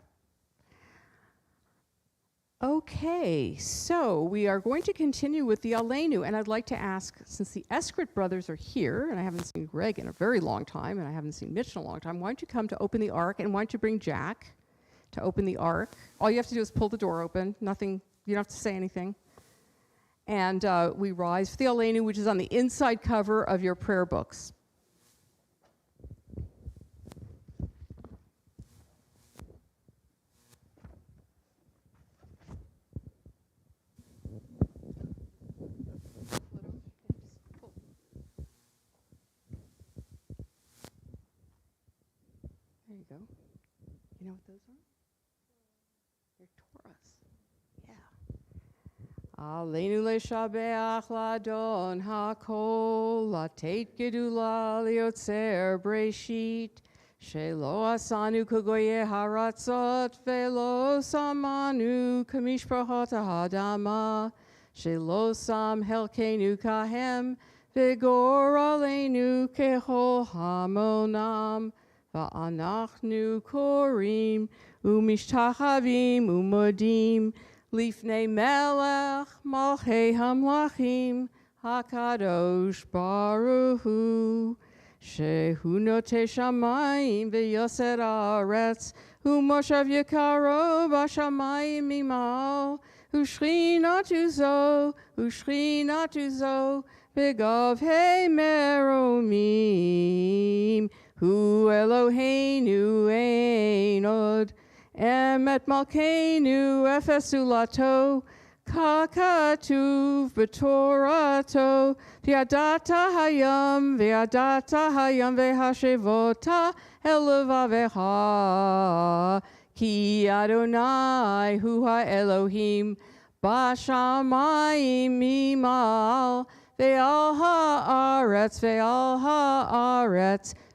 Okay, so we are going to continue with the Aleinu, and I'd like to ask, since the Eskrit brothers are here, and I haven't seen Greg in a very long time, and I haven't seen Mitch in a long time, why don't you come to open the Ark, and why don't you bring Jack to open the Ark? All you have to do is pull the door open. Nothing, you don't have to say anything. And we rise for the Aleinu, which is on the inside cover of your prayer books. There you go. You know what those are? They're Torahs. Yeah. Aleinu leshabeach ladon hakol, latet gedula liotzer breshit, shelo asanu kagoye haratzot, velo samanu kamishprachot ha'adama, shelo sam helkenu kahem, vigor aleinu kehol hamonam, va'anachnu korim, umishtachavim umodim, Lifnei melech malchei hamlachim hakadosh baruch hu. Shehu notei shamayim v'yoser haaretz hu moshav yekaro b'shamayim mimal hu shchinatu zo b'gavhei meromim hu Eloheinu ein od emet malkeinu efesu lato kakatuv b'torato v'yadata hayam v'hashevota elavaveha ki Adonai hu ha-Elohim b'shamayim mimal ve'al haaretz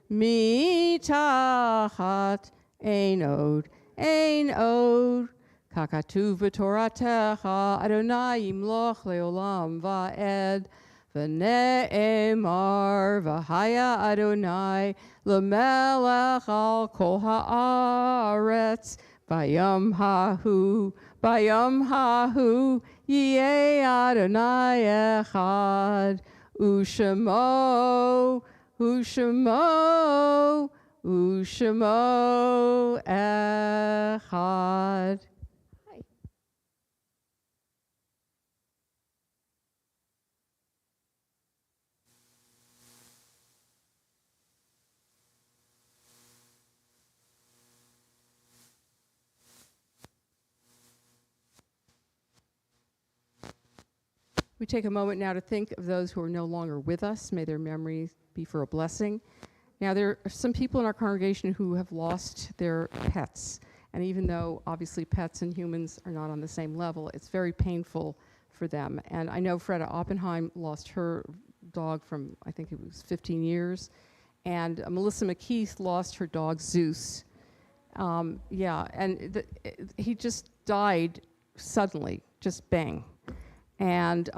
mitachat ein od kakatuv b'toratecha Adonai yimloch leolam va'ed v'ne'emar v'haya Adonai l'melech al kol haaretz bayom hahu yeh Adonai echad u'shemo echad. We take a moment now to think of those who are no longer with us. May their memories be for a blessing. Now, there are some people in our congregation who have lost their pets. And even though, obviously, pets and humans are not on the same level, it's very painful for them. And I know Freda Oppenheim lost her dog from, I think it was 15 years. And Melissa McKeith lost her dog, Zeus. He just died suddenly, just bang. And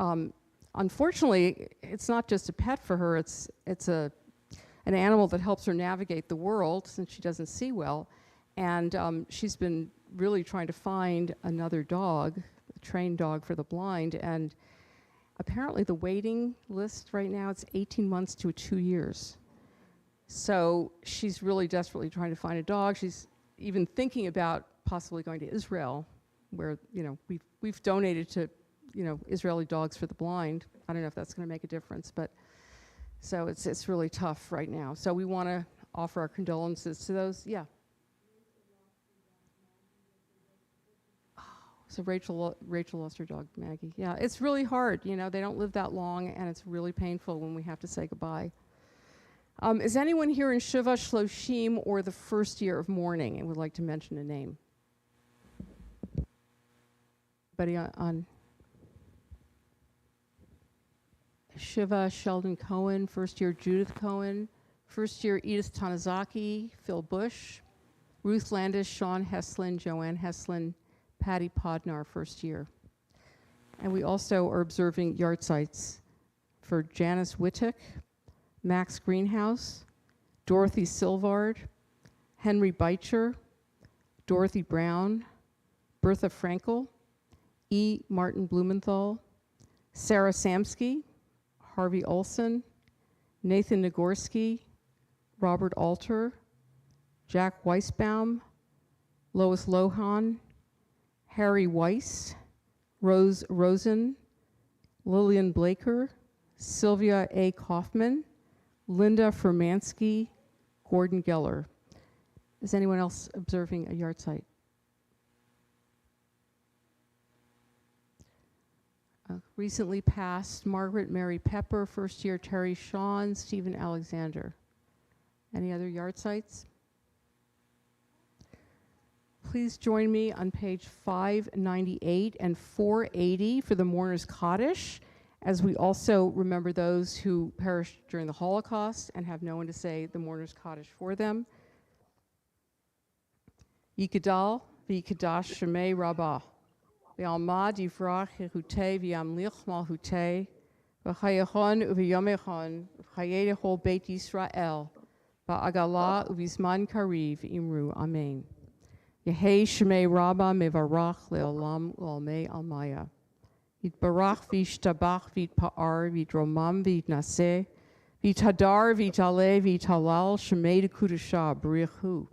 unfortunately, it's not just a pet for her, it's an animal that helps her navigate the world since she doesn't see well. And she's been really trying to find another dog, a trained dog for the blind. And apparently the waiting list right now, it's 18 months to 2 years. So she's really desperately trying to find a dog. She's even thinking about possibly going to Israel, where we've donated to Israeli dogs for the blind. I don't know if that's going to make a difference, but so it's really tough right now. So we want to offer our condolences to those. Yeah. So Rachel lost her dog, Maggie. Yeah, it's really hard. They don't live that long, and it's really painful when we have to say goodbye. Is anyone here in Shiva Shloshim or the first year of mourning and would like to mention a name? Anybody on Shiva Sheldon Cohen, first year Judith Cohen, first year Edith Tanazaki, Phil Bush, Ruth Landis, Sean Heslin, Joanne Heslin, Patty Podnar, first year. And we also are observing yahrzeits for Janice Wittick, Max Greenhouse, Dorothy Silvard, Henry Beitcher, Dorothy Brown, Bertha Frankel, E. Martin Blumenthal, Sarah Samsky, Harvey Olson, Nathan Nagorski, Robert Alter, Jack Weisbaum, Lois Lohan, Harry Weiss, Rose Rosen, Lillian Blaker, Sylvia A. Kaufman, Linda Furmansky, Gordon Geller. Is anyone else observing a yahrzeit? Recently passed Margaret Mary Pepper, first year Terry Shawn, Stephen Alexander. Any other yahrzeits? Please join me on page 598 and 480 for the Mourner's Kaddish, as we also remember those who perished during the Holocaust and have no one to say the Mourner's Kaddish for them. Yikadal v'yikadash shemei rabbah. V'almad yifrach yechutei v'yamlich malhutei v'chayechon uv'yomechon v'chayei lechol Beit Yisrael ba'agala uv'zman kariv imru. Amen. Yehei Shemei Rabba Mevarach Leolam Lalmei Almaya. Yitbarach v'yishtabach v'yitpa'ar v'yitromam v'yitnaseh v'yithadar v'yitale v'yitalal Shemei Dekudashah B'richu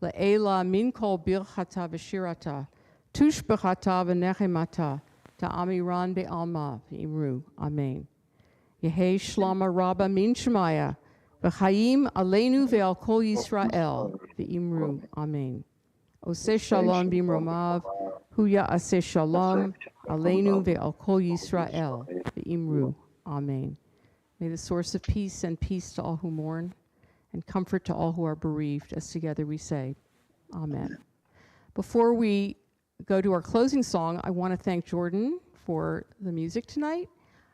Le'ela min kol birchata v'shirata tushbechata v'nechemata ta'amiran be'alma v'imru. Amen. Yehei Shlama Rabba min Shemaya v'chayim aleinu ve'al kol Yisrael v'imru. Amen. Oseh shalom bimromav, huya aseh shalom, aleinu ve'al kol Yisrael, ve'imru. Amen. May the source of peace send peace to all who mourn and comfort to all who are bereaved, as together we say, Amen. Before we go to our closing song, I want to thank Jordan for the music tonight.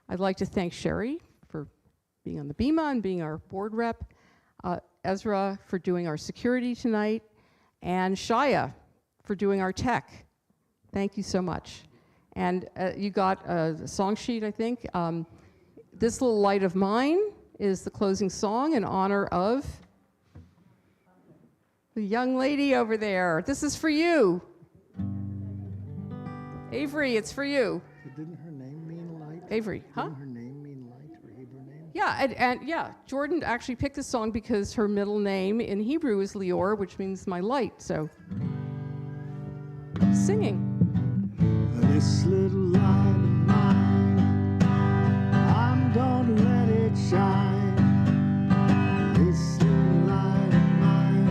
I'd like to thank Sherry for being on the bima and being our board rep, Ezra for doing our security tonight, and Shaya for doing our tech. Thank you so much. And you got a song sheet, I think. This Little Light of Mine is the closing song in honor of the young lady over there. This is for you. Avery, it's for you. Didn't her name mean light? Avery, huh? Didn't her name mean light, her Hebrew name? Yeah, and yeah, Jordan actually picked this song because her middle name in Hebrew is Lior, which means my light, so singing. This little light of mine, I'm gonna let it shine. This little light of mine,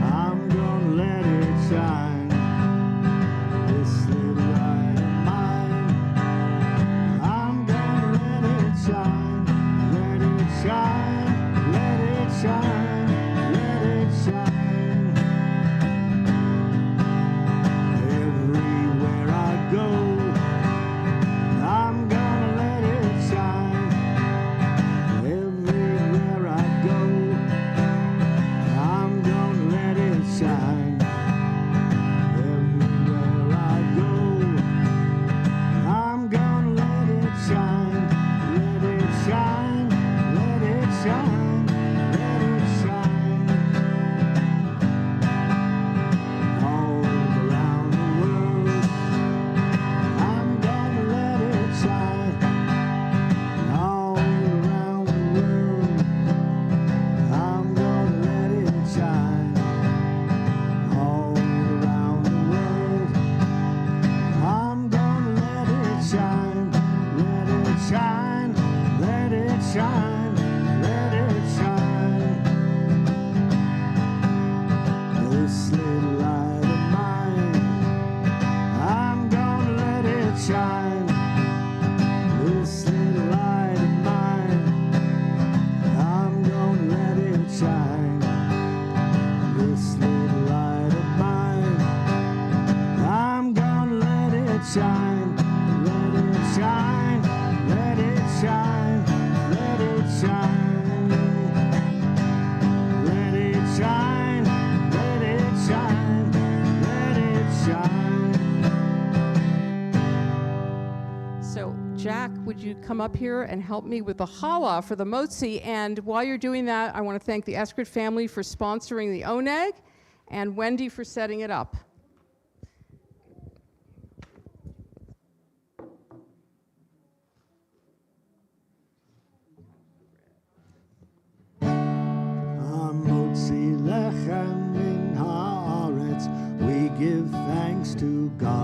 I'm gonna let it shine. This little light of mine, I'm gonna let it shine. Let it shine, let it shine, let it shine. Everywhere I go, I'm gonna let it shine. Everywhere I go, I'm gonna let it shine. Everywhere I go, I'm gonna let it shine. Let it shine, let it shine, let it shine. All around the world, I'm gonna let it shine. All around the world, I'm gonna let it shine. All around the world, I'm gonna let it shine. Let it shine, let it shine, let it shine. This little light of mine, I'm gonna let it shine. This little light of mine, I'm gonna let it shine. This little light of mine, I'm gonna let it shine. Let it shine, let it shine, let it shine. Let it shine, let it shine, let it shine. So Jack, would you come up here and help me with the challah for the motzi? And while you're doing that, I want to thank the Eskert family for sponsoring the oneg and Wendy for setting it up. Hamotzi lechem min haaretz, we give thanks to God.